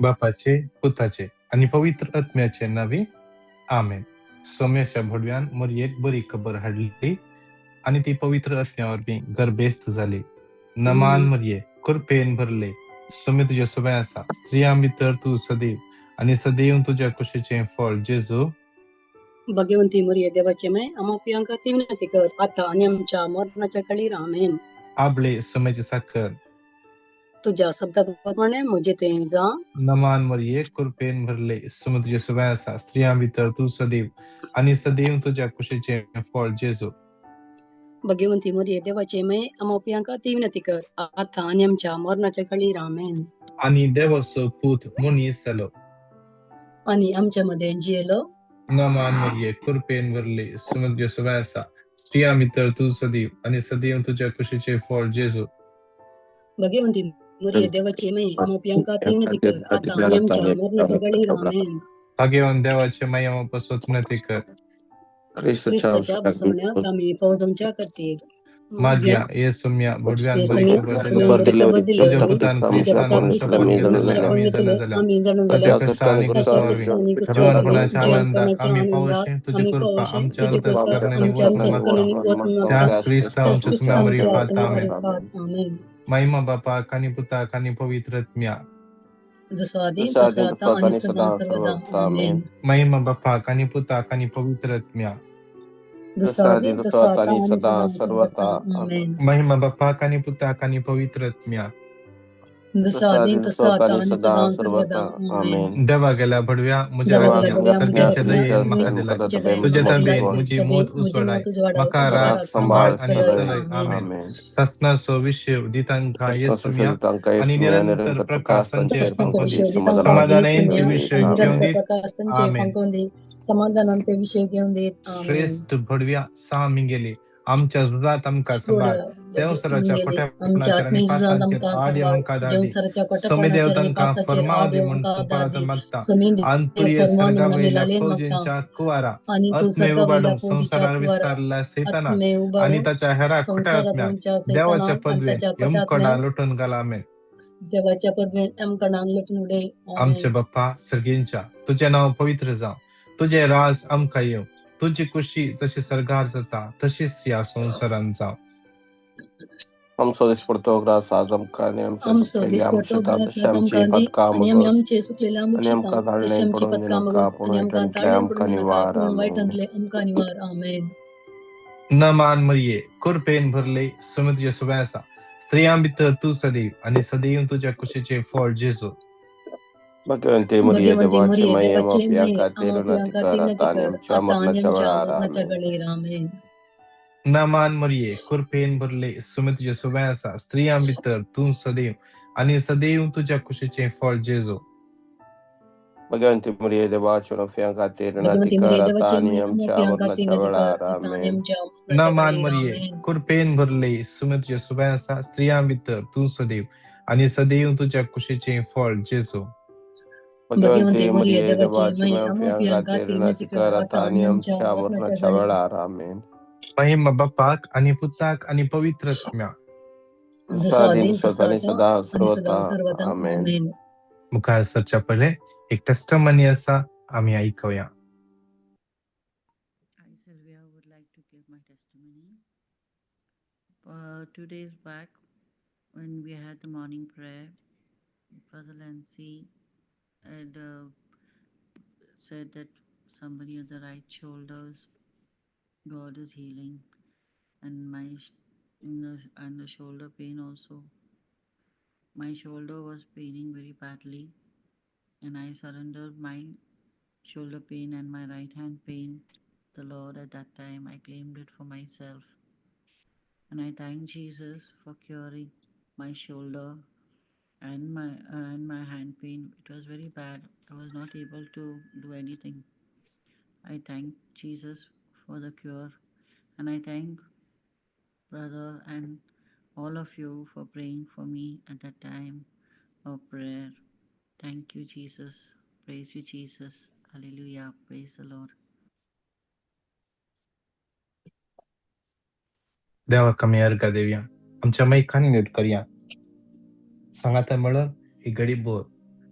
बापाचे, पुताचे आणि पवित्र आत्म्याचे नावे आमेन. सौम्याच्या भडव्यान मरियेक बरी खबर हाडली आणि ती पवित्र आत्म्यावर बी गर्भेस्त झाली. नमान मरिये, कृपेन भरले, सौम्य तुझ्या सभा आसा, स्त्रियां भितर तू सदैव आणि सदैव तुझ्या कुशीचे फळ जेजू. भगवंती मरिये देवाचे माय आम्हा पियांका ती विनंती कर आता आणि आमच्या मरणाच्या काळी आमेन. आबळे सौम्याची साखर तुझ्या शब्दाप्रमाणे म्हजे ते जा. नमान मरिये, कृपेन भरले, सौम्य तुझ्या सभा आसा, स्त्रियां भितर तू सदैव आणि सदैव तुझ्या कुशीचे फळ जेजू. भगवंती मरिये देवाचे माय आम्हा पियांका ती विनंती कर आता आणि आमच्या मरणाच्या काळी आमेन. आणि देवाचो पूत मनीस जालो आणि आमच्यामध्ये जियेलो. नमान मरिये, कृपेन भरले, सौम्य तुझ्या सभा आसा, स्त्रियां भितर तू सदैव आणि सदैव तुझ्या कुशीचे फळ जेजू. भगवंती मरिये देवाचे माय आम्हा पियांका ती विनंती कर आता आणि आमच्या मरणाच्या काळी आमेन. भाग्यवान देवाचे महिमापासून विनंती कर. ख्रिस्ताच्या बसवण्यात आम्ही फौजमच्या खातीर माग्या येसुम्या भडव्यान बरी येसुमी खबर आम्ही बरी खबर दिली तुझ्या होती. पुतान तुझ्या क्रिस्तान पुता मनुष्य ख्रिस्तान घेतलं मनुष्य जाल्या पाहून आम्ही घेतले जण झाल्या आम्ही जण त्याच्या झाल्या. कष्ट आणि त्याच्या गुस्सावी कष्ट आणि जीवनपणाच्या गुस्सावी आनंदात आम्ही जीवनपणाच्या पावशे आनंदात तुझी आम्ही कृपा पावशे आमच्या तुझी कृपा अंतस्करणाने आमच्या होत मागता. अंतस्करणाने होत मागता. त्याच ख्रिस्ता त्याच आमच्या ख्रिस्ता सुम्यावरी आमच्या फात सुमारे आमेन. फात आमेन. महिमा बापा कानी पुता कानी पवित्र आत्म्या जसं आधी तसं आता आणि सदा सर्वदा आमेन. महिमा बापा कानी पुता कानी पवित्र आत्म्या जसं आधी तसं आता आणि सदा सर्वदा आमेन. महिमा बापा कानी पुता कानी पवित्र आत्म्या जसं आधी तसं आता आणि सदा सर्वदा आमेन. देवा गेल्या भडव्या मुझ्या देवा रत्न्या गेल्या भडव्या मुझ्या सगळ्यांच्या रत्न्या दयेन तुम्ही मका दिलाय तुझ्या दयेन तुझ्या मका दिलाय. तब्येन मुझी तुझ्या मोत मुझी उसवडाय मोत उजवाडाय मका राख राख संभाळ आणि सदैव सलय आमेन. आमेन. ससनासो विषय दितांका येसुम्या आणि निरंतर प्रकाश संचय सष्टाचा पंकोदी विषय दितांका समाधान येसुम्या विषय आणि घेऊन निरंतर देत प्रकाश संचय आमेन. पंकोंदी समाधानांते विषय घेऊन देत आमेन. श्रेष्ठ भडव्या सामी गेले आमच्या हृदयात आमका संभाळ देवसराच्या गेले खोट्या आमच्या पणाचेर आणि आत्मीय जुजात पासांचेर आमका आडी सांभाळ आमका दादी जेवसराच्या समी कटपणाचेर आणि देवतांका पासाचेर फरमाव आड दे म्हणून आमका तू पळत दादी मागता समी अंतुर्य फरमान सर्गा आम्ही वयल्या लालेन मागता. फौजींच्या कुवारा आणि तू आत्मे सर्गा वयल्या उबाडून फौजीच्या संसारावर कुवारा विस्तारला सैताना आत्मे आणि उभारून त्याच्या हेरा खोट्या संसारात आत्म्याक तुमच्या देवाच्या सैतानाक आणि पदवे त्याच्या यमकडा कटात्म्याक लुटून घाला आमेन. देवाच्या पदवेन आमकडे लुटून उडे आमचे आमेन. बाप्पा सर्गींच्या तुझे नाव पवित्र जाव तुझे राज आमका येव तुझी खुशी जशी सरगार जाता तशीच या संसारान जाव. Amso desporto graças amkani amche आमचो supleli दिसपडतो amche ग्रास amche आमकांदी आणि आम्ही patkamagos आमचे सुकलेल्या आणि आमुक्षिता amka तशी dalne आमची पडून पत्कामगोस नका आणि पुणे आमका तंtle ताळणे पडून amkani नका वार पुन्हा आमेन. वाईटांतले आमका निवार आमेन. नमान मरिये कृपेन भरले सुमित सुवासा स्त्रियां भितर तू सदैव आणि सदैव तुझ्या कुशीचे फळ जेजू. भगवंते मरिये भगवंती देवाचे मरिये माई देवाचे आमोपिया मै कातेलो आम्हा कर तीन आता आणि कर आमच्या आता आणि मरणाच्या आमच्या वेळार मरणाच्या आमेन. गळे आमेन. नमान मरिये कृपेन भरले सुमित सुवासा स्त्रियां भितर तू सदैव आणि सदैव तुझ्या कुशीचे फळ जेजू. भगवंते मरिये देवाचे माफिया कातेलो भगवंती कर मरिये आता देवाचे आणि मै आमच्या आम्हा तीन मरणाच्या कर वेळार आता आणि आमेन. आमच्या मरणाच्या नमान गळे मरिये आमेन. कृपेन भरले सुमित सुवासा स्त्रियां भितर तू सदैव आणि सदैव तुझ्या कुशीचे फळ जेजू. भगवंती भगवंते मरिये मरिये देवाचे देवाचे मै माफिया आम्हा कातेलो कर कर आता आता आणि आणि आमच्या आमच्या मरणाच्या मरणाच्या गळे वेळार आमेन. महिमा बापाक आणि पुताक आणि पवित्र आत्म्या जसं आधी तसं आणि आता सदा आणि सदा सर्वता सर्वदा आमेन. आमेन. मुखार सरच्या पहिले एक टेस्टमनी असा आम्ही ऐकूया. I, Sylvia, would like to give my testimony. 2 days back, when we had the morning prayer, Father Lancy had said that somebody on the right shoulders, God is healing, and and the shoulder pain also. My shoulder was paining very badly, and I surrendered my shoulder pain and my right hand pain. The Lord at that time, I claimed it for myself. And I thank Jesus for curing my shoulder and my hand pain. It was very bad. I was not able to do anything. I thank Jesus for the cure, and I thank brother and all of you for praying for me at that time of prayer. Thank you, Jesus. Praise you, Jesus. Hallelujah. Praise the Lord. देवा कमी अर्घा देऊया आमच्या मैखानी नीट करूया सांगाता मिळून एक गडी bore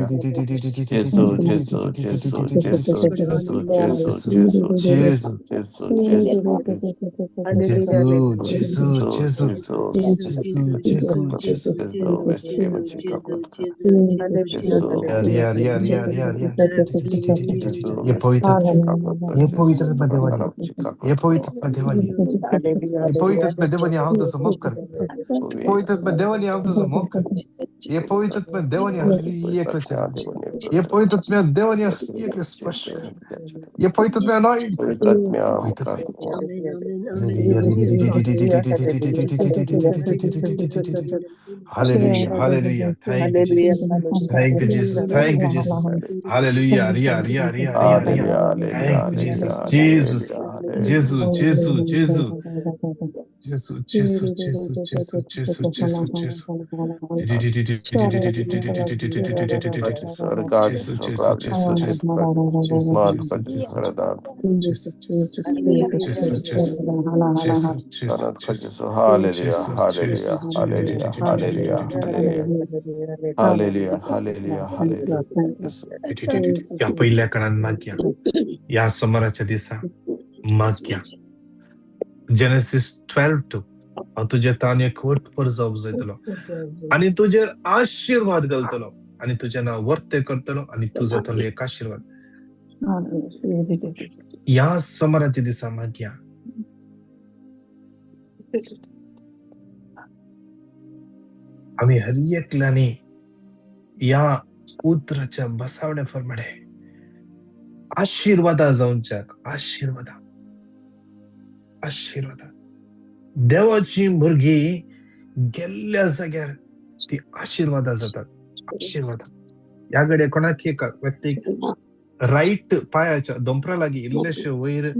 hallelujah. Jesu, Jesu, Jesu, Jesu, Jesu, Jesu, Jesu, Jesu, Jesu, Jesu, ये पवित्र ये पवित्र देवानी ये पवित्र देवानी ये पवित्र देवानी हम तो समझ कर पवित्र देवानी हम तो समझ कर ये पवित्र देवानी हर एक ये पवित्र देवानी हर एक स्पर्श ये पवित्र anoint Hallelujah, hallelujah. Thank you, Jesus. Thank you, Jesus. Thank you, Jesus. Hallelujah. Ria, ria, ria, ria, ria. Thank you, Jesus. Jesus. Jesus, Jesus, Jesus. Jesus, Jesus, Jesus, Jesus, Jesus, Jesus, Jesus. Hallelujah, hallelujah, hallelujah, hallelujah, hallelujah. Hallelujah, hallelujah, hallelujah. या पहिल्या काळात माग्या या समोराच्या दिसा माग्या genesis 12:2 तुझ्या ताने coat पर जाऊ जायतलो आणि तुझे आशीर्वाद घालतलो आणि तुझ्या नाव वर्ते करतलो आणि तुझा तलो एक आशीर्वाद या समोराच्या दिसा माग्या आम्ही हर एकल्याने या उतराच्या बसावण्याप्रमाणे आशीर्वादा जाऊनच्या आशीर्वादा आशीर्वादा देवाची भुरगी गेल्या जाग्यार ती आशीर्वादा जातात आशीर्वादा याकडे कोणाक एक व्यक्ती राईट पायाच्या दोंपरा लागी इल्लेशे वयर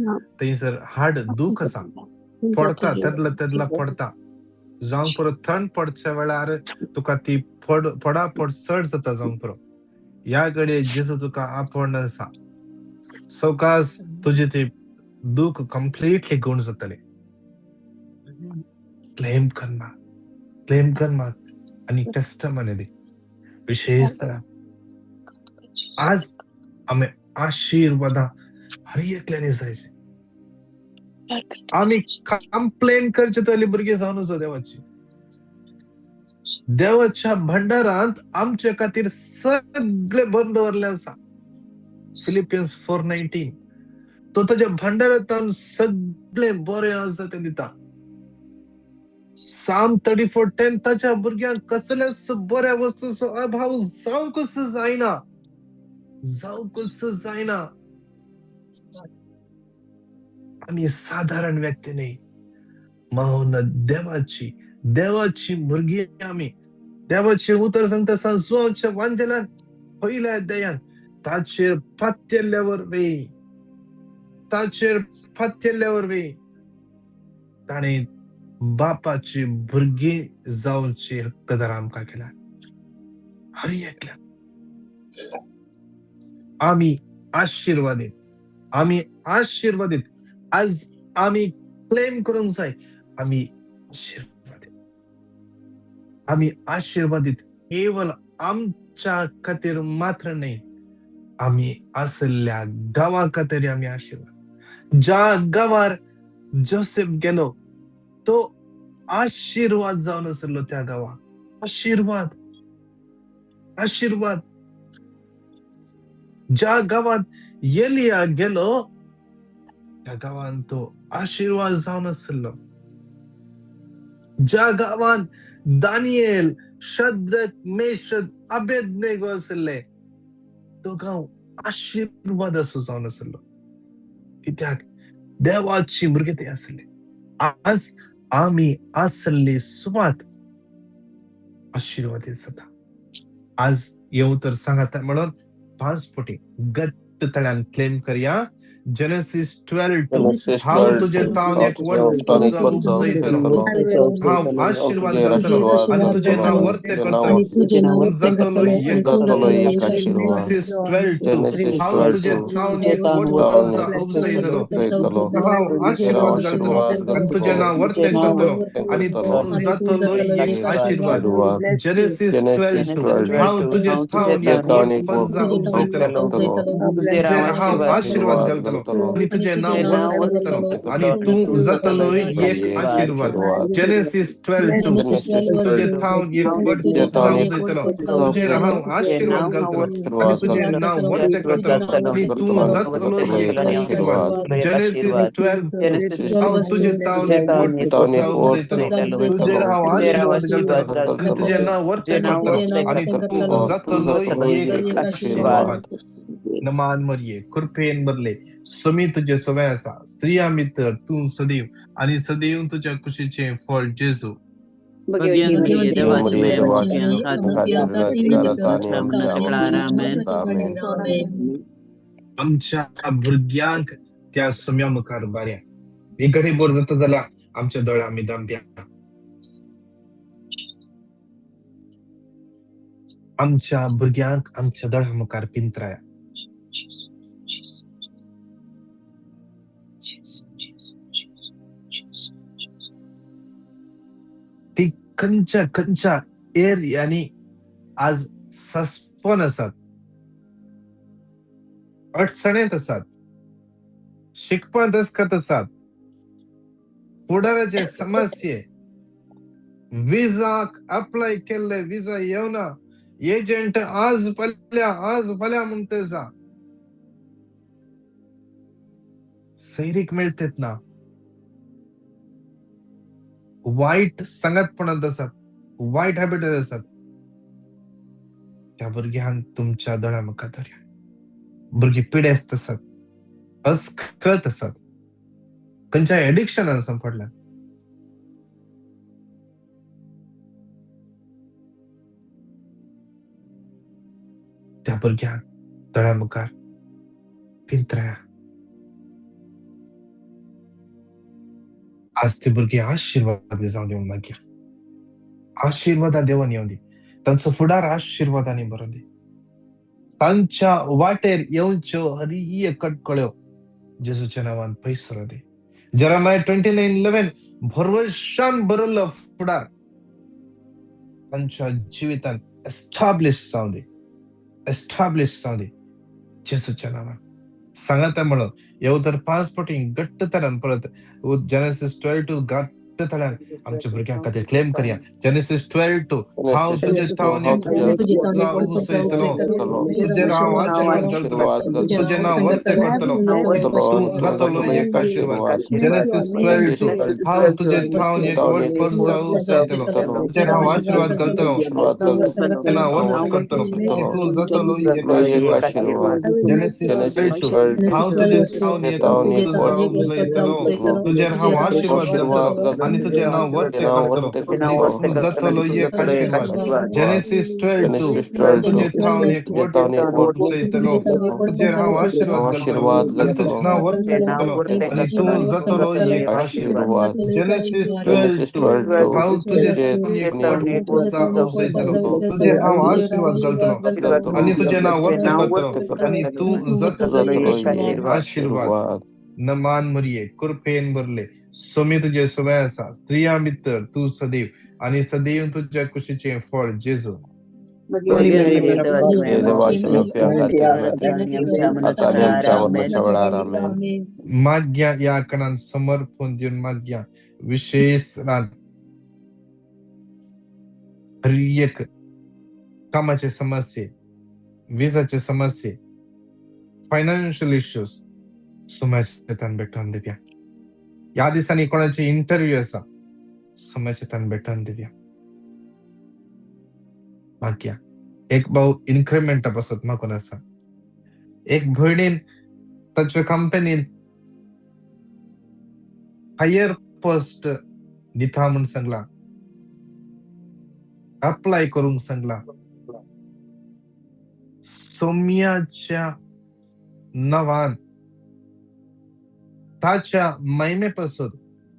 थंयसर हाड दुख आसा पडता तेदला पडता जावंक परत थंड पडच्या वेळार तुका ती पडापड चड जाता जावंक परत या घडये जेसू तुका आपण आसा सवकास तुझे ते दुःख कम्प्लिटली गुण जातले क्लेम कर माग आणि टेस्टमनी दे विशेष आज आम्ही आशीर्वादा हर एकल्याने जायचे आम्ही कंप्लेन करचे तली भुरगे जावन देवाची देवाच्या भंडारात आमच्या खातीर सगळे बंद दवरले आसा फिलिपियन्स 4:19 तो ताच्या भंडारांतल्यान सगळे बरे आसा ते दिता साम 34:10 ताच्या भुरग्यांक कसल्याच बऱ्या वस्तूचो अभाव जावंकच जायना आम्ही साधारण व्यक्ती नाही माऊन देवाची भुरगी आम्ही देवाचे उतर सांगता सांसुच्या वांजलान पहिल्या अध्यायान ताचेर फात्येल्ल्यावर वे ताणे बापाची भुरगी जावची हक्कदार आमकां केला हर एकल्या आम्ही आशीर्वादित आज आम्ही क्लेम करूंक जाय आम्ही आशीर्वादित केवळ आमच्या खातीर मात्र नाही आम्ही असल्या गावा खातीर आम्ही आशीर्वाद ज्या गावार जोसेफ गेलो तो आशीर्वाद जावन आसलो त्या गावा आशीर्वाद ज्या गावात एलिया गेलो त्या गावात तो आशीर्वाद जावन आसलो ज्या गावात दानिएल शद्रक मेशक अबेदनेगो आसले तो गाव आशीर्वाद असो जावन आसलो कित्याक देवाची भुरगे ते आसले आज आम्ही असली सुवात आशीर्वादित जाता आज येऊ तर सांगात म्हणून 5 पोटी गट्ट तळ्यान क्लेम करया जेनेसिस 12:2 Genesis हांव 12 तुझे to तावन एक हांव वर्ज तुझे उपजयतलो हांव आशीर्वाद तुझे घालतलो आशीर्वाद आणि तुझे नाव घालतलो वर्ते तुझे नाव करतलो तुझे नाव तू वर्ते जातलो करतलो आणि तू जातलो जातलो एक एक आशीर्वाद जेनेसिस 12:2 Genesis हांव 12 तुझे to तावन एक तावन उपजयतलो उपजयतलो हांव तुझे नाव आशीर्वाद घालतलो आशीर्वाद आणि तुझे घालतलो नाव वर्ते करतलो आणि करतलो तू जातलो एक एक आशीर्वाद आशीर्वाद जेनेसिस Genesis 12:2 12 हांव तुझे तावन तुझे एक तावन एक वर्ज उपजयतलो तुझे हांव आशीर्वाद आशीर्वाद घालतलो घालतलो आणि तुझे नाव वर्ते करतलो आणि करतलो तू जातलो एक एक आशीर्वाद आशीर्वाद जेनेसिस 12:2 Genesis तुझे 12 तावन एक तुझे तावन एक जावजयतलो तुझे हांव आशीर्वाद घालतलो आणि आशीर्वाद तुझे घालतलो नाव वर्ते करतलो आणि तू जातलो जातलो एक एक आशीर्वाद आशीर्वाद जेनेसिस 12:2 Genesis हांव तुझे तावन एक तावन एक जावजयतलो तुझे हांव आशीर्वाद घालतलो आणि घालतलो तुझे नाव वर्ते करतलो आणि तू जातलो एक आशीर्वाद नमान मरिये कृपेन बरले समी तुझे सवय असा स्त्रिया मित्र तू सदैव आणि सदैव तुझ्या कुशीचे फळ जेजू भगवंती देवमरिये देवाची देवाची आम्ही खातीर करता आणि आमच्या आमेन आमच्या भुरग्यांक त्या सम्या मुखार बाऱ्या इकडे बोर जाता जाल्यार आमच्या दोळ्या आमी दांप्या आमच्या भुरग्यांक आमच्या दोळ्या मुखार पिंतराया ती खंयच्या एरियांनी आज सस्पोन आसात अडचणीत आसात शिकपांत करत आसात फुडाराचे समस्ये विजाक अप्लाय केले विजा येवना एजंट आज फाल्या म्हणते जा सैरीक मिळतेत ना वाईट संगतपणात असतात वाईट हॅबिट असतात त्या भुरग्यांक तुमच्या दोळ्या मुखार धरया भुरगीं पिडेस्त आसात अस्कळत आसात खंयच्या एडिक्शनान सांपडल्यात त्या भुरग्यांक दोळ्या मुखार पिंतराया आज ती भुरगीं आशीर्वादी जावं दी म्हणून मागया आशीर्वादा देवान येवं दी तांचो फुडार आशीर्वादांनी भरून दी तांच्या वाटेर येवच्यो हरीय कटकळ्यो जेजूच्या नांवान पयस दी जेरेमाया 29:11 भरवशान बरयल्लो फुडार तांच्या जिवितान एस्टाब्लिश जावं दी जेजूच्या नांवान सांगाता म्हणून येवतर 5 पटी घट्ट तरान परत जेनेसिस 12:2 घट्ट तरान आमच्या भुरग्यां खातीर क्लेम करया जेनेसिस 12:2 हांव तुजे तावन एक उपजयतलो तुजे हांव आशीर्वाद घालतलो तुजे नांव वर्ते करतलो तू जातलो एक आशीर्वाद जेनेसिस 12:2 हांव तुजे तावन एक परजा उपजयतलो तुजे हांव आशीर्वाद घालतलो तुजे नांव वर्ते करतलो आणि तू जातलो एक आशीर्वाद जेनेसिस 12:2 हांव तुजे तावन एक परजा उपजयतलो तुजेर हांव आशीर्वाद घालतलो आणि तुजे नांव वर्ते करतलो आणि तू जातलो एक आशीर्वाद जेनेसिस 12:2 हांव तुजे तावन एक उपजयतलो तुजेर हांव आशीर्वाद घालतलो आणि तुजे नांव वर्ते करतलो आणि तू जातलो एक आशीर्वाद जेनेसिस 12:2 हांव तुजे तावन एक परजा उपजयतलो तुजेर हांव आशीर्वाद घालतलो आणि तुजे नांव वर्ते करतलो आणि तू जातलो एक आशीर्वाद नमान मरिये कृपेन भरले सोमी तुझे सवय आसा स्त्रिया मित्र तू सदैव आणि सदैव तुझ्या कुशीचे फळ जेजू देवाची नोकऱ्या खातीर आता आणि आमच्या मरणाच्या वेळार आमेन माग्या या कणान समर्पण देऊन माग्या विशेष हरियक कामाचे समस्ये विजाचे समस्ये फायनान्शियल इश्यूज सोम्याचे तान भेटून दिव्या या दिसांनी कोणाची इंटरव्ह्यू असा सोम्याचे तान भेटून दिव्या माग्या एक भाऊ इन्क्रिमेंट पासत मागून असा एक भयणीन ताच्या कंपनीन हायर पोस्ट दिता म्हणून सांगला अप्लाय करूंक सांगला सोम्याच्या नावान ताच्या महिमेपासून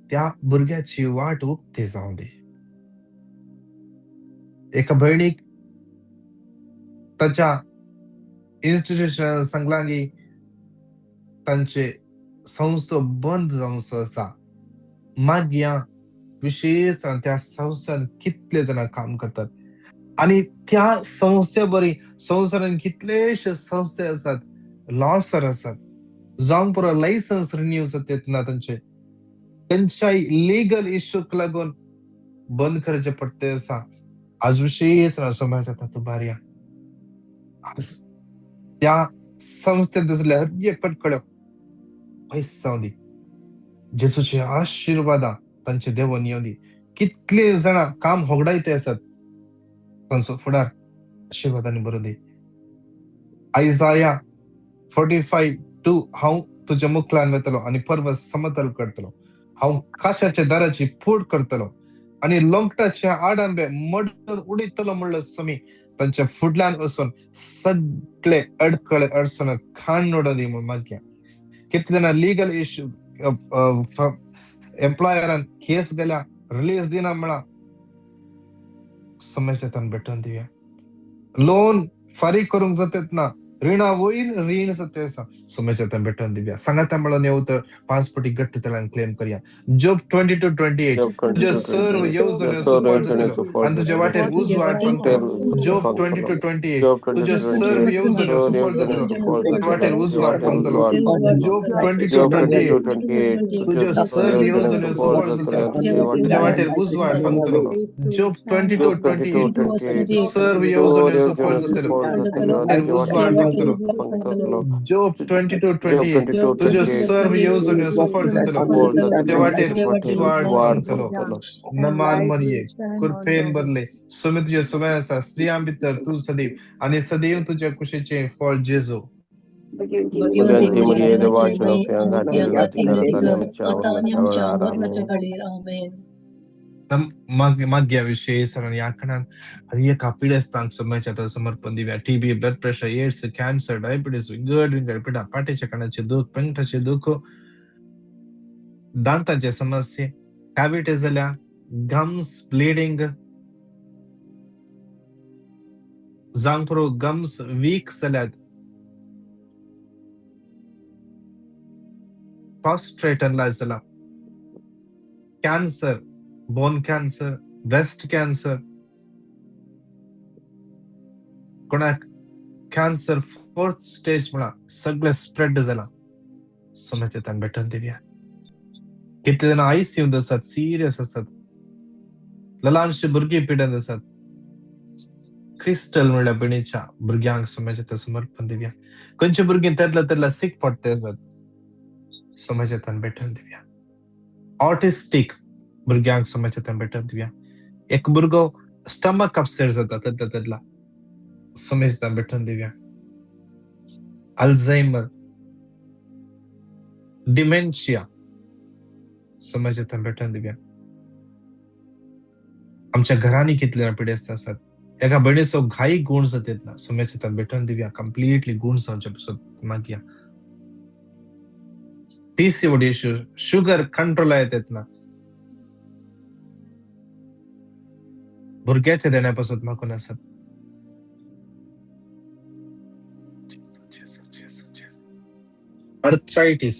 त्या भुरग्याची वाट उक्ती जाऊ दे. एका भयणीक ताच्या इन्स्टिट्यूशन सांगलांगी तांचे संस्था बंद जावंसो आसा. मागया विशेष त्या संस्थान कितले जण काम करतात आणि त्या संस्थे बरी संवसारान कितलेशे संस्थे असतात, लॉसर असतात, जावंक पुरो लायसन्स रिन्यू जातात ना त्यांच्या लीगल इश्यूक लागून बंद करचे पडते असा. आज विशेष समाजात तातूंत बारया आज त्या संस्थेत दिसल्या हर पटकळ पैस जाऊ दी. जेसूचे आशीर्वादा तांचे देवन येऊ दी. कितले जण काम होगडायते असतात तांचो फुडार आशीर्वादाने भरू दे. आयजाया 45:2 हांव तुझ्या मुखलान वेतलो आणि पर्वत समतल करतलो. हांव काशाच्या दाराची फूट करतलो आणि लोंगटाच्या आडांबे मडून उडीतलो म्हणलं समी तांच्या फुडल्यान वचून सगळे अडकळे अडचण खांडोडो दी म्हूण मागया. कितले जाणां लीगल इश्यू एम्प्लॉयरान केस गेल्या रिलीज दिना म्हणा समस्या भेटून दिवया. लोन फारीक करूंक जातात ना ऋणा वयर रीण जाते समस्या भेटून दिवया. सांगात म्हणून येऊ तर 5 पटी गट्ट त्याला क्लेम करूया. जॉब 22:28 तुझे सर्व येवजण्यो सफळ जातल्यो आणि तुझ्या वाटेर उजवाड फंगतलो. जॉब 22:28 तुझे सर्व येवजण्यो सफळ जातल्यो तुझ्या वाटेर उजवाड फंगतलो. जॉब 22:28 तुझे सर्व येवजण्यो सफळ जातल्यो तुझ्या वाटेर उजवाड फंगतलो. जॉब 22:28 सर्व येवजण्यो सफळ जातल्यो उजवाड जॉब 22:28 तुझे सर्व येवजण्यो सफळ जातल्यो तुझ्या वाटेर उजवाड फंगतलो. नमान मरिये कृपेन भरले सुमी तुझे सवय आसा स्त्रियां भितर तू सदैव आणि सदैव तुझ्या कुशीचे फळ जेजू. भगवंती मरिये देवाच्या प्रियांगातील माग्या विषय सगळ्या याकणान हर एका पिढ्यास्तांक समस्या समर्पण दिव्या. TB blood pressure AIDS cancer diabetes गड पिढा पाठीच्या कणाचे दुख पंठाचे दुख दांताचे समस्ये कॅव्हिटी झाल्या गम्स ब्लिडिंग जावंक पुरो गम्स वीक जाल्यात प्रॉस्ट्रेट एनलार्ज जाला cancer bone cancer breast cancer कोणाक कॅन्सर 4th स्टेज म्हणा सगळे स्प्रेड जाला समस्या भेटून दिव्या. कितले जण आयसीयू आसात सिरियस आसात ल्हानशी भुरगीं पिड्यान आसात. क्रिस्टल म्हणल्या बिणीच्या भुरग्यांक समस्या समर्पण दिव्या. खंयचे भुरगीं तेदला सीक पडते आसात समस्या भेटून दिव्या. ऑटिस्टिक भुरग्यांक समस्या भेटून दिव्या. एक भुरगो स्टमक अपसेट जाता तेदला समस्या भेटून दिव्या. अल्झायमर डिमेन्शिया समस्या भेटून दिव्या. आमच्या घरांनी कितले पिडेस्त आसात. एका बहिणीचो घाई गुण जातात ना समस्या भेटून दिव्या. कम्प्लिटली गुण जावच्या पासून मागया. PCOD इश्यू शुगर कंट्रोल येतात ना भुरग्याच्या देण्यापासून मागून असत. आर्थरायटिस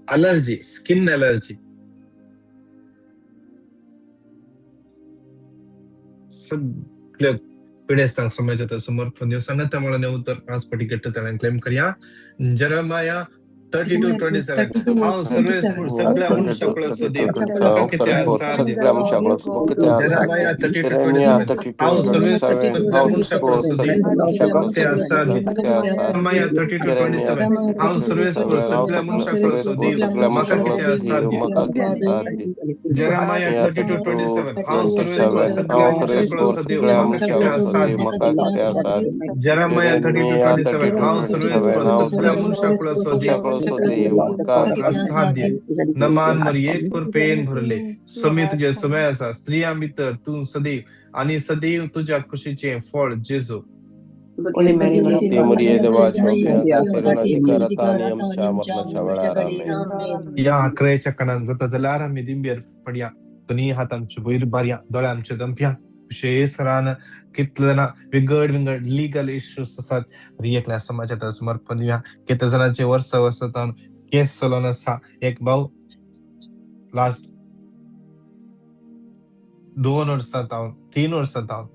अलर्जी स्किन अलर्जी सगळ्या पिढ्यास्तांक समस्या समर्पण देऊ. सांगत मला उत्तर 5 पटी गट्ट त्याला क्लेम करूया. जरमाया 32:27 हांव सर्वेस्पूर सगळ्या मनुष्याकुळ सदैव म्हाका कितें आसा जरमाया 32:27 हांव सर्वेस्पूर सगळ्या मनुष्याकुळ सदैव म्हाका कितें आसा जरमाया 32:27 हांव सर्वेस्पूर सगळ्या मनुष्याकुळ सदैव म्हाका कितें आसा जरमाया 32:27 हांव सर्वेस्पूर सगळ्या मनुष्याकुळ सदैव म्हाका कितें आसा जरमाया 32:27 हांव सर्वेस्पूर सगळ्या मनुष्याकुळ सदैव सदैव का असाध्य नमान मरियेत पर पेन भरले समी तुझे समय असा स्त्रिया भितर तू सदैव आणि सदैव तुझ्या खुशीचे फळ जेजू Holy Mary, Mother ती मरिये देवाची Mary, अधिकारात आणि आमच्या मरणाच्या वेळार आमेन. या अकराच्या कणान जाता जाल्यार आमी दिंबेर पडया दोनी हातांची वयर बारया दोळ्यांच्या दंप्या विशेषरान कितले जाणां विंगड विंगड लिगल इश्यूज आसात एकल्या समाजात समर्पण दिवया कितले जाणांचे वर्स वर्सांतून केस चलोवन आसा एक भाऊ लास्ट 2 वर्सां जावन 3 वर्सां जावन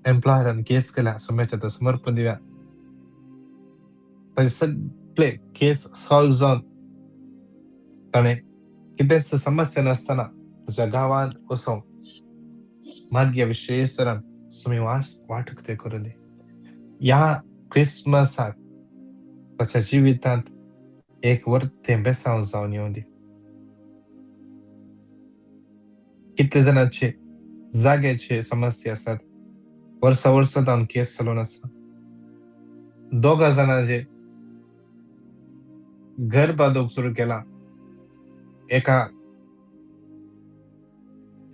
एम्प्लॉयरान केस केल्या समाजात समर्पण दिवया ताचे सगळे केस सॉल्व जावन ताणें कितेंच समस्या नासतना तुझ्या गावात वचोन मागया विशेषरान सुमी वाटूक ते करून दी. या क्रिसमसाक ताच्या जिवितांत एक वर्तें बेसांव जावन येवं दी. कितले जाणांचे जाग्याचे समस्या आसात वर्सां वर्सां जावन केस चलोवन आसा. 2 जाणांचे घर बांदूंक सुरू केला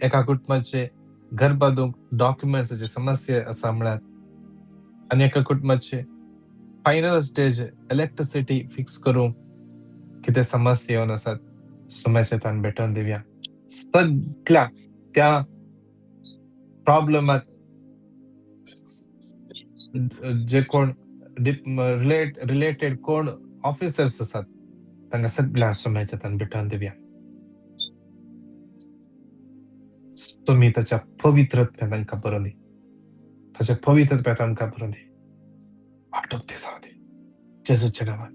एका कुटुंबाचे घर बांदूंक डॉक्युमेंट्साची समस्या आसा म्हळ्यार आनी एका कुटुंबाचे फायनल स्टेज इलेक्ट्रिसिटी फिक्स करूंक कितें समस्या येवन आसात समस्येंतल्यान भेटोवन दिवया. सगळ्या त्या प्रॉब्लेमाक जे कोण रिलेटेड कोण ऑफिसर्स आसात तांकां सगळ्या समस्येंतल्यान भेटोवन दिवया. तुम्ही त्याच्या पवित्रत्म्यात तांकां बरोवन दी. ताच्या पवित्रत्म्यात तांकां बरोवन दी. वाटूक ते जावं दी जेजूच्या नांवान.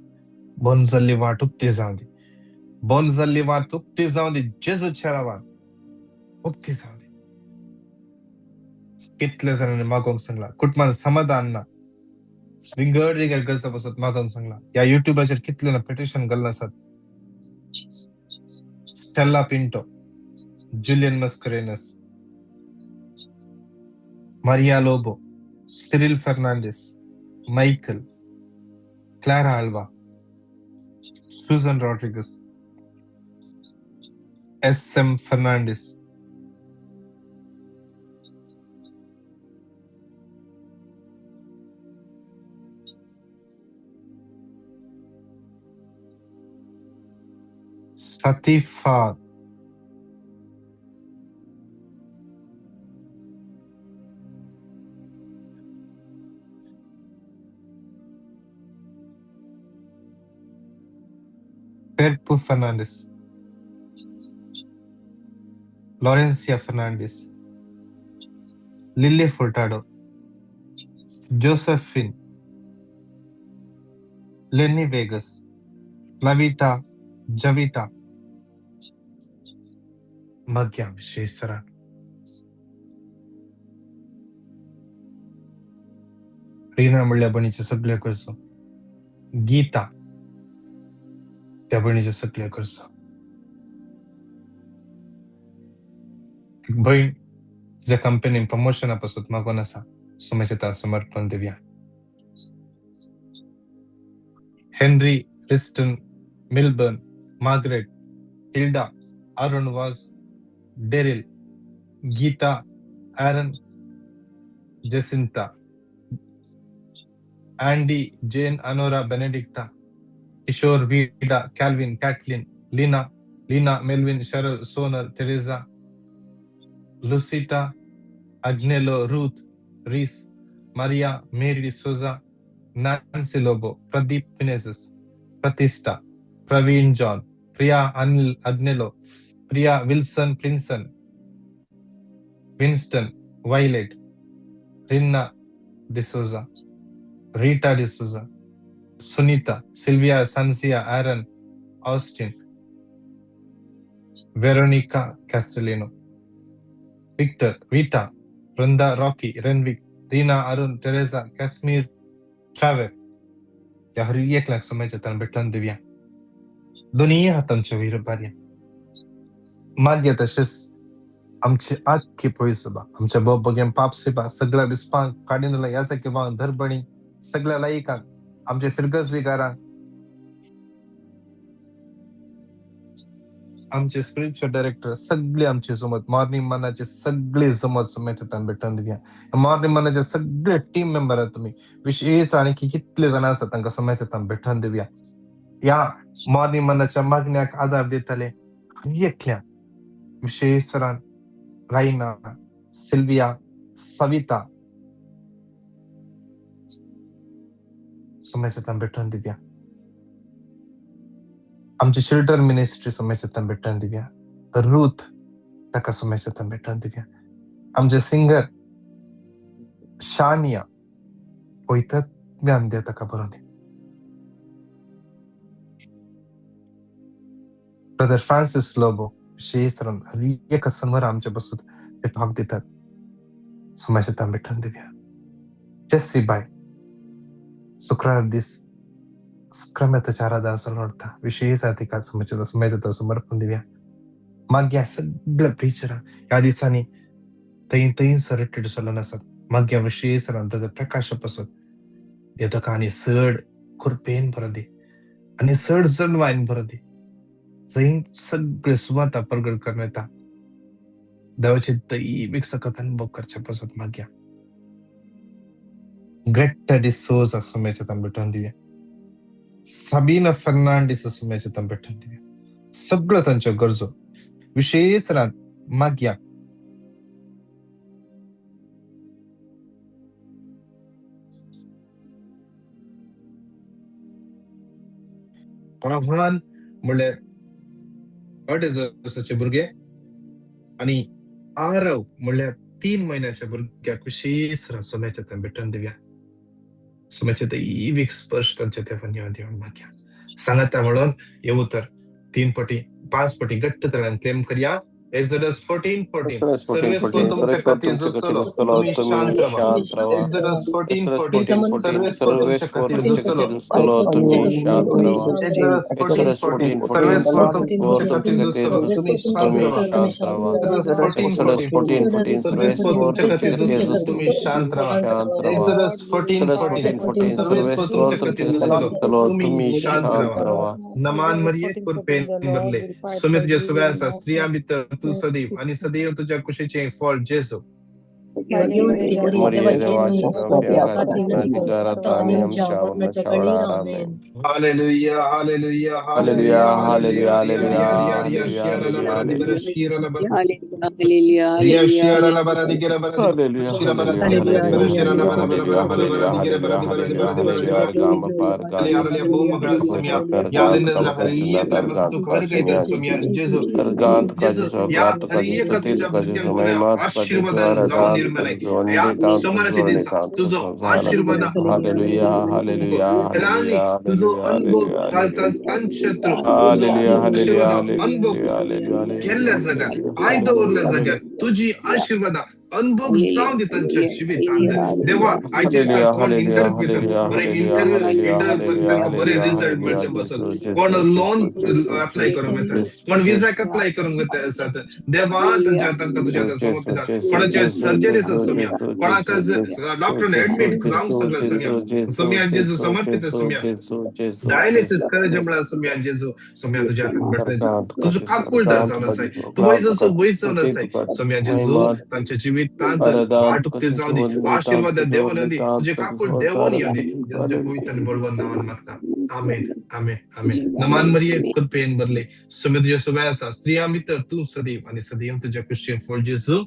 बंद जाल्ली वाटूक ती जावं दी. बंद जाल्ली वाटूक ती जावं दी जेजूच्या नांवान. उक्ती जावं दी. कितले जाणांनी मागोवंक सांगला कुटुंबान समाधान ना विंगड विंगड गरजा पासत मागोवंक सांगला. या युट्यूबाचेर कितले जाणां पिटिशन घालून आसात. Stella Pinto, Julian Mascarenhas, Maria Lobo, Cyril Fernandez, Michael, Clara Alva, Susan Rodriguez, S.M. Fernandez, Satifa, Perpo Fernandez, Laurencia Fernandez, Lily Furtado, Josephine, Lenny Vegas, Lavita, Javita, Magya Vishesara. Reena म्हणल्या बणीचे सगळे करचो. गीता त्या बहिणीचे सगळे करचो. एक बहीण ज्या कंपनीन प्रमोशना पासून मागोन आसा सुमेशता समर्पण दिवया. Henry, Riston, Milburn, Margaret, Hilda, Arun Vaz, Daryl, Geeta, aaron, Jacinta, Andy, Jane, Anora, Benedicta, Kishore, Vida, Calvin, Kathleen, Lina, Melvin, Cheryl, Sonal, Teresa, Lucita, Agnello, Ruth, Reese, Maria, Mary D'Souza, Nancy Lobo, Pradeep Pinezes, Pratista, Praveen John, Priya Anil Agnello, Priya Wilson Princeton, Winston, Violet, Rinna D'Souza, Rita D'Souza, Sunita, Sylvia, Sansia, Aaron, Austin, Veronica Castellino, Victor, Vita, Brenda, Rocky, Renvik, Rina, Arun, Teresa, Kashmir, Traver. या हर एक लाख समाजात भेटून दिवया. दोन्ही हातांच्या वयर बारया. मागया तशेंच आमची आख्खी पळयसुबा आमच्या बोगेन पाप सेवा सगळ्या विस्पांक काडिनला ह्या सारके धरबणी सगळ्या लायकांक आमचे फिरगस विकारांक, आमचे स्पिरिच्युअल डायरेक्टर, सगळे आमचे जमत मॉर्निंग मनाचे सगळे जमत सोम्याच्या तान भेटून दिव्या. मॉर्निंग मनाचे सगळे टीम मेंबर आहेत तुम्ही, विशेष आणखी कितले जण असतात तांकां सोम्याच्या तान भेटून दिव्या. या मॉर्निंग मनाच्या मागण्याक आधार दितले आनी एकल्या विशेष सरान राईना, सिल्विया, सविता सोम्याच्या तान भेटून दिव्या. आमची चिल्ड्रन मिनिस्ट्री सोम्याच्या तान भेटून दिव्या. रूथ ताका सोम्याच्या तान भेटून दिव्या. आमचे सिंगर शानिया पळयतात ज्ञान दे ताका बरो दी. ब्रदर फ्रांसिस लोबो विशेषरान एक सनवर आमच्या बसून ते भाग दितात सोम्याच्या तान भेटून दिव्या. जेसी बाय शुक्रार दीस स्क्रम्याच्या आराधना होता विशेष अधिकार सोम्याच्या तान समर्पण दिव्या. माग्या सगळ्या प्रिचरां ह्या दिसांनी थंय रिट्रीट जाल्लो आसात. माग्या विशेषरान ब्रदर प्रकाश पासून देवताका आनी चड खुरपेन बरो दी आनी चड जणवायन बरो दी. जंय सगळे सुवाता प्रगट करून येता देवाचे दैविक सकत अनुभव करचे पासून माग्या. ग्रेटा डिसोजा सोम्याच्या तान भेटून दिव्या. साबिना फर्नांडीस सोम्याच्या तान भेटून दिव्या. सगळं तांच्या गरजो विशेष रान माग्या. आव्हान म्हणल्यार वर्साचे भुरगे आणि आरव म्हणल्यार 3 महिन्याच्या भुरग्याक विशेष सोम्याच्या तान भेटून दिव्या. सोम्याचे दैविक स्पर्श तांच्या देवान येवन दिवन माग्या. सांगता म्हणून येऊ तर 3 पटी 5 पटी घट्ट तळ्यान क्लेम करूया. एक्झोडस 14:14 सर्वेस्व तुमच्या खातीर झुजतलो तुम्ही शांत राहा. एक्झोडस 14:14 सर्वेस्व तुमच्या खातीर झुजतलो तुम्ही शांत राहा. एक्झोडस 14:14 सर्वेस्व तुमच्या खातीर झुजतलो तुम्ही शांत राहा. एक्झोडस 14:14 सर्वेस्व तुमच्या खातीर झुजतलो तुम्ही शांत राहा. एक्झोडस 14:14 सर्वेस्व तुमच्या खातीर झुजतलो तुम्ही शांत राहा. नमान मरिये कुरपेन भरले सुमित तुझ्या सगळ्या स्त्रिया भितर तू सदैव आणि सदैव तुझ्या कुशीचे फळ जेजू. भाग्यवंती मरिये देवाची आता आणि आमच्या मरणाच्या वेळी amen. Hallelujah hallelujah hallelujah hallelujah hallelujah शिराला बरादी बर शिराला बर या शिराला बरादी गेला बरादी शिरा बरादी बर शिराला बरादी गेला बरादी हालेलुया बहुमगळ सुमिया या लिनला हरिया मस्तु कर गए सुमिया जेजू या हरिया तुझ्या बुद्ध्यांना आशीर्वाद जाऊन निर्मल या सोमवारचे दिवस तुझो आशीर्वाद हालेलुया हालेलुया राणी तुझो अनुभव घालता शत्रू तुझो आशीर्वाद अनुभव केल्या जाग्यार आयदवरल्या जाग्यार तुझी आशीर्वाद अनुभव जाऊन दे त्यांच्या जिवितांत देवा आयचे कोण इंटरव्यू दिता बरे इंटरव्यू तांकां बरे रिझल्ट मेळचे बसत कोण लोन अप्लाय करूंक येता कोण विजाक अप्लाय करूंक येता देवा तांकां तुज्या समर्पिता कोणाचे सर्जरीज सोम्या कोणाक डॉक्टरने एडमिट जावंक सगळं सोम्या जेजू समर्पित सोम्या डायलिसिस करचे म्हणल्यार सोम्या जेजू सोम्या तुज्या हातांत भेटले तुजो काकूळ जावन आसाय तूं वयस जावन आसाय सोम्या जेजू तांच्या जिवितांत वाटूक ते जाऊ दे आशीर्वाद देवन दी तुझे काकूळ देवन येऊ दे जेजूच्या पवित्र आणि बळवंत नावान मागता आमेन आमेन आमेन. नमान मरिये कृपेन भरले सोम्या तुझ्या सगळ्या आसा स्त्रिया भितर तू सदैव आणि सदैव तुझ्या कुशीचे फळ जेजू.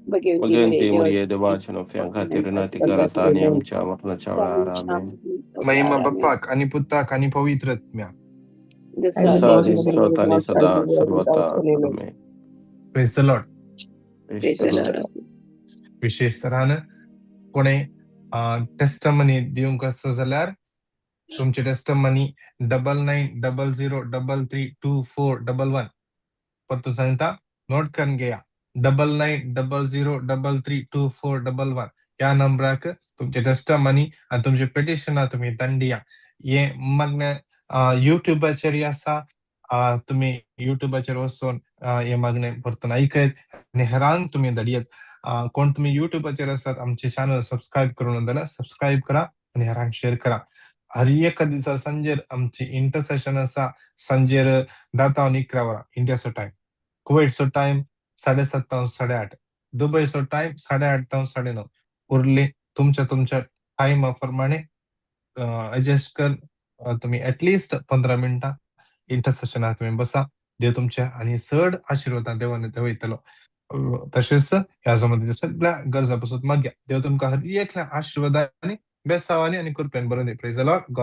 भगवंती मरिये देवाच्या नफ्यां खातीर विनंती करता आणि आमच्या मरणाच्या वेळार आमेन. महिमा बाप्पाक आणि पुत्राक आणि पवित्र आत्म्याक साधी श्रोत आणि सदा सर्वता आमेन. Praise the Lord. विशेष तरान कोणे टेस्टमनी दिवंक आसा जाल्यार तुमचे टेस्टमनी 9900332411 परतून सांगता नोट करून घेया 9900332411 ह्या नंबराक तुमचे टेस्टमनी आणि तुमचे पेटिशनां तुम्ही धाडिया. हे मागणें युट्यूबाचेर आसा तुम्ही युट्यूबाचेर वचून हे मागणें परतून ऐकत आणि हेरांक तुम्ही धाडियत. कोण तुम्ही युट्यूबाचेर आसात आमचे चॅनल सबस्क्राईब करून जाल्यार सबस्क्राईब करा आणि हेरांक शेअर करा. हर एक दिसा संजेर आमची इंटरसेशन आसा संजेर 10 आणि 11 इंडियाचो टाइम. कुवेटचो टाइम 7:30 ते 8:30. दुबईचो टाइम 8:30 ते 9:30. उरले तुमच्या टाइम प्रमाणे ऍडजस्ट कर. तुम्ही ऍटलिस्ट 15 मिनिटां इंटरसेशनात तुम्ही बसा. देव तुमच्या आणि चड आशीर्वादां देवाने वयतलो. तशेंच ह्या जमान्याच्या सगळ्या गरजा पसून मागया. देव तुमकां हर एकल्या आशीर्वादांनी बेसावानी आणि कृपेन भरून दी. Praise the Lord. गॉड